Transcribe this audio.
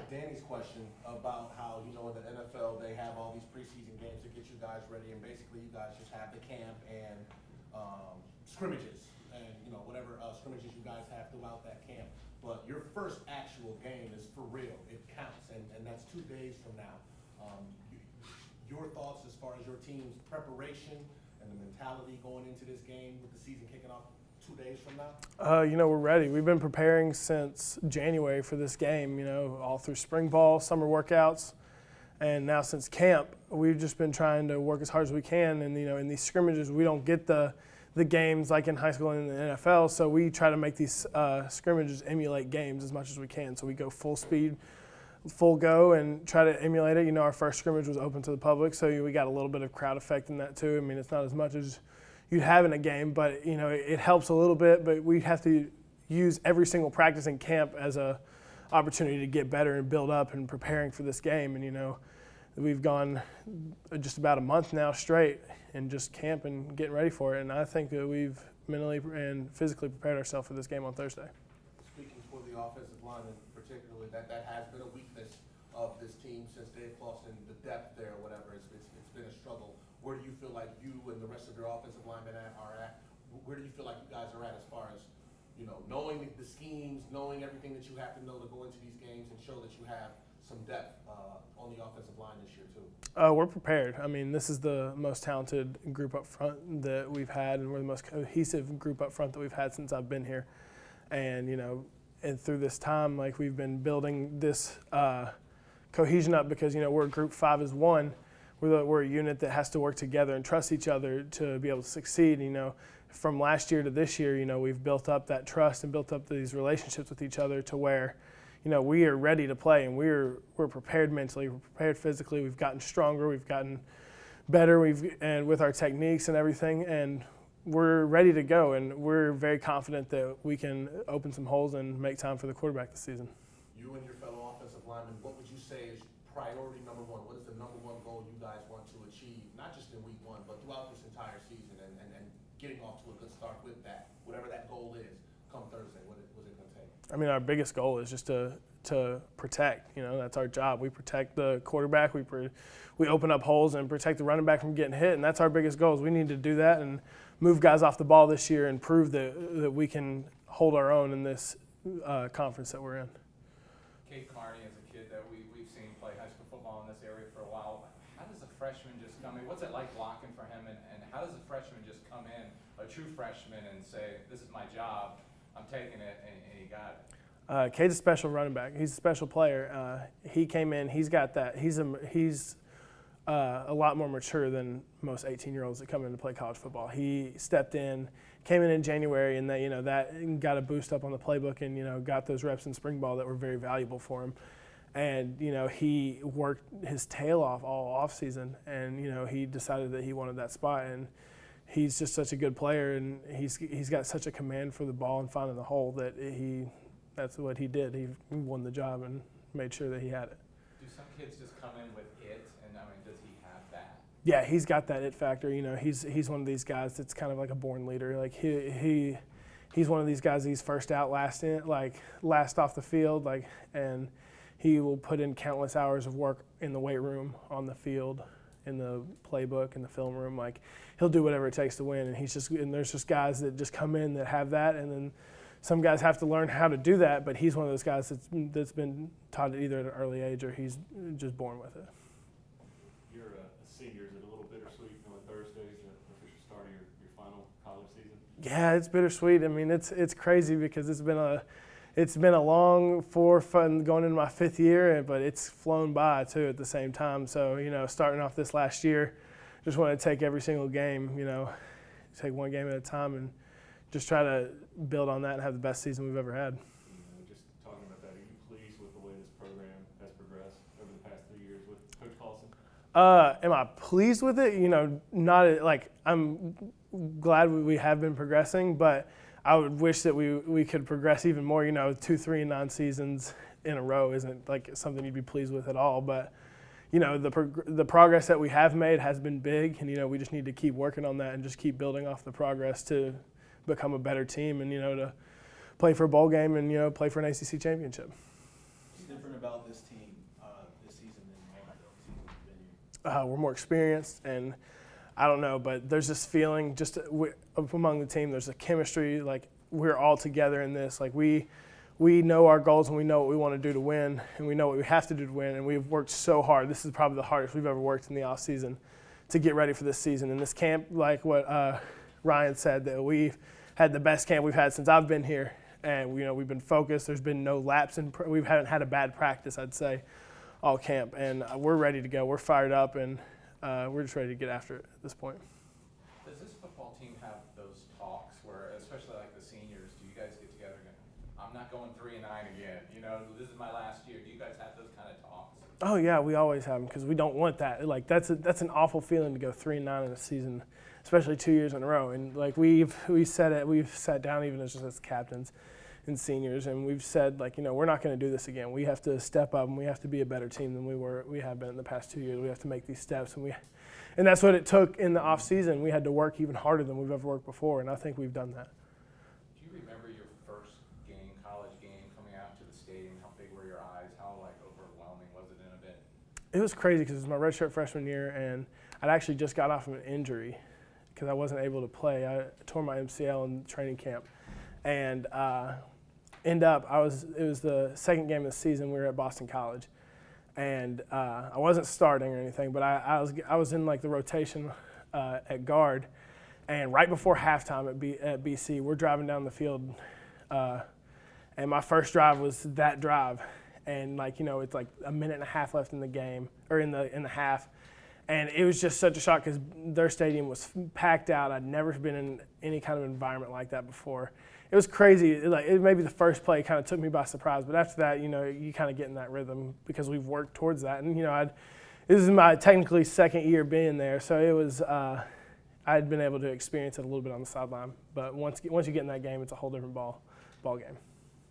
Danny's question about how, in the NFL, they have all these preseason games to get you guys ready, and basically you guys just have the camp and scrimmages and, whatever scrimmages you guys have throughout that camp. But your first actual game is for real. It counts, and that's 2 days from now. Your thoughts as far as your team's preparation and the mentality going into this game with the season kicking off 2 days from now? We're ready. We've been preparing since January for this game, all through spring ball, summer workouts, and now since camp. We've just been trying to work as hard as we can, and, in these scrimmages, we don't get the games like in high school and in the NFL, so we try to make these scrimmages emulate games as much as we can. So we go full speed, full go, and try to emulate it. Our first scrimmage was open to the public, so we got a little bit of crowd effect in that too. I mean, it's not as much as you'd have in a game, but it helps a little bit. But we have to use every single practice in camp as a opportunity to get better and build up and preparing for this game. And we've gone just about a month now straight and just camp and getting ready for it. And I think that we've mentally and physically prepared ourselves for this game on Thursday. Speaking for the offensive line, and particularly that has been a weakness of this team since Dave Clawson, the depth there or whatever. It's been a struggle. Where do you feel like you and the rest of your offensive linemen are at? Where do you feel like you guys are at as far as, knowing the schemes, knowing everything that you have to know to go into these games and show that you have some depth on the offensive line this year too? We're prepared. I mean, this is the most talented group up front that we've had, and we're the most cohesive group up front that we've had since I've been here. And, and through this time, like, we've been building this cohesion up because, we're group 5 as one. We're a unit that has to work together and trust each other to be able to succeed. From last year to this year, we've built up that trust and built up these relationships with each other to where, we are ready to play, and we're prepared mentally, we're prepared physically. We've gotten stronger, we've gotten better, and with our techniques and everything, and we're ready to go. And we're very confident that we can open some holes and make time for the quarterback this season. You and your fellow offensive linemen, what would you say is priority number one? What is the number one goal you guys want to achieve, not just in week 1, but throughout this entire season, and getting off to a good start with that, whatever that goal is, come Thursday? What is it going to take? I mean, our biggest goal is just to protect. That's our job. We protect the quarterback. We open up holes and protect the running back from getting hit, and that's our biggest goal. Is we need to do that and move guys off the ball this year and prove that we can hold our own in this conference that we're in. Carney is a kid that we've seen play high school football in this area for a while. How does a freshman just come in? What's it like blocking for him? And how does a freshman just come in, a true freshman, and say, this is my job, I'm taking it, and he got it? Cade's a special running back. He's a special player. He came in. He's got that. He's a lot more mature than most 18-year-olds that come in to play college football. He stepped in, came in January, and that got a boost up on the playbook, and got those reps in spring ball that were very valuable for him. And he worked his tail off all off season, and he decided that he wanted that spot. And he's just such a good player, and he's got such a command for the ball and finding the hole that that's what he did. He won the job and made sure that he had it. Do some kids just come in with it, and does he have that? Yeah, he's got that it factor. He's one of these guys that's kind of like a born leader. Like he's one of these guys. He's first out, last in, like last off the field, and he will put in countless hours of work in the weight room, on the field, in the playbook, in the film room. Like, he'll do whatever it takes to win. And there's just guys that just come in that have that, and then some guys have to learn how to do that. But he's one of those guys that's been taught it either at an early age or he's just born with it. You're a senior. Is it a little bittersweet knowing Thursday's the official start of your final college season? Yeah, it's bittersweet. I mean, it's crazy because it's been a long 4 fun going into my 5th year, but it's flown by too at the same time. So, starting off this last year, just want to take every single game, take one game at a time and just try to build on that and have the best season we've ever had. Just talking about that, are you pleased with the way this program has progressed over the past 3 years with Coach Clawson? Am I pleased with it? Not like I'm glad we have been progressing, but I would wish that we could progress even more. 2, 3, and 9 seasons in a row isn't like something you'd be pleased with at all. But the progress that we have made has been big, and we just need to keep working on that and just keep building off the progress to become a better team and to play for a bowl game and play for an ACC championship. Still different about this team this season than all the seasons you've been here? We're more experienced, and I don't know, but there's this feeling just among the team. There's a chemistry, like we're all together in this. Like we know our goals and we know what we want to do to win, and we know what we have to do to win. And we've worked so hard. This is probably the hardest we've ever worked in the off season to get ready for this season. And this camp, like what Ryan said, that we've had the best camp we've had since I've been here. And we've been focused. There's been no lapse in. We haven't had a bad practice, I'd say, all camp. And we're ready to go. We're fired up, and we're just ready to get after it at this point. Does this football team have those talks where, especially like the seniors, do you guys get together and go, I'm not going 3-9 again, this is my last year. Do you guys have those kind of talks? Oh yeah, we always have them because we don't want that. Like that's an awful feeling to go 3-9 in a season, especially 2 years in a row. And like we've sat down even as captains and seniors, and we've said we're not going to do this again. We have to step up and we have to be a better team than we have been in the past 2 years. We have to make these steps, and that's what it took in the off season. We had to work even harder than we've ever worked before, and I think we've done that. Do you remember your first game, college game, coming out to the stadium? How big were your eyes? How overwhelming was it in a bit? It was crazy because it was my redshirt freshman year, and I'd actually just got off of an injury because I wasn't able to play. I tore my MCL in training camp, and it was the second game of the season. We were at Boston College, and I wasn't starting or anything, but I was in the rotation at guard, and right before halftime at BC, we're driving down the field, and my first drive was that drive, and it's like a minute and a half left in the game or in the half, and it was just such a shock because their stadium was packed out. I'd never been in any kind of environment like that before. It was crazy. Maybe the first play kind of took me by surprise, but after that, you kind of get in that rhythm because we've worked towards that. And this is my technically second year being there, so it was. I'd been able to experience it a little bit on the sideline, but once you get in that game, it's a whole different ball game.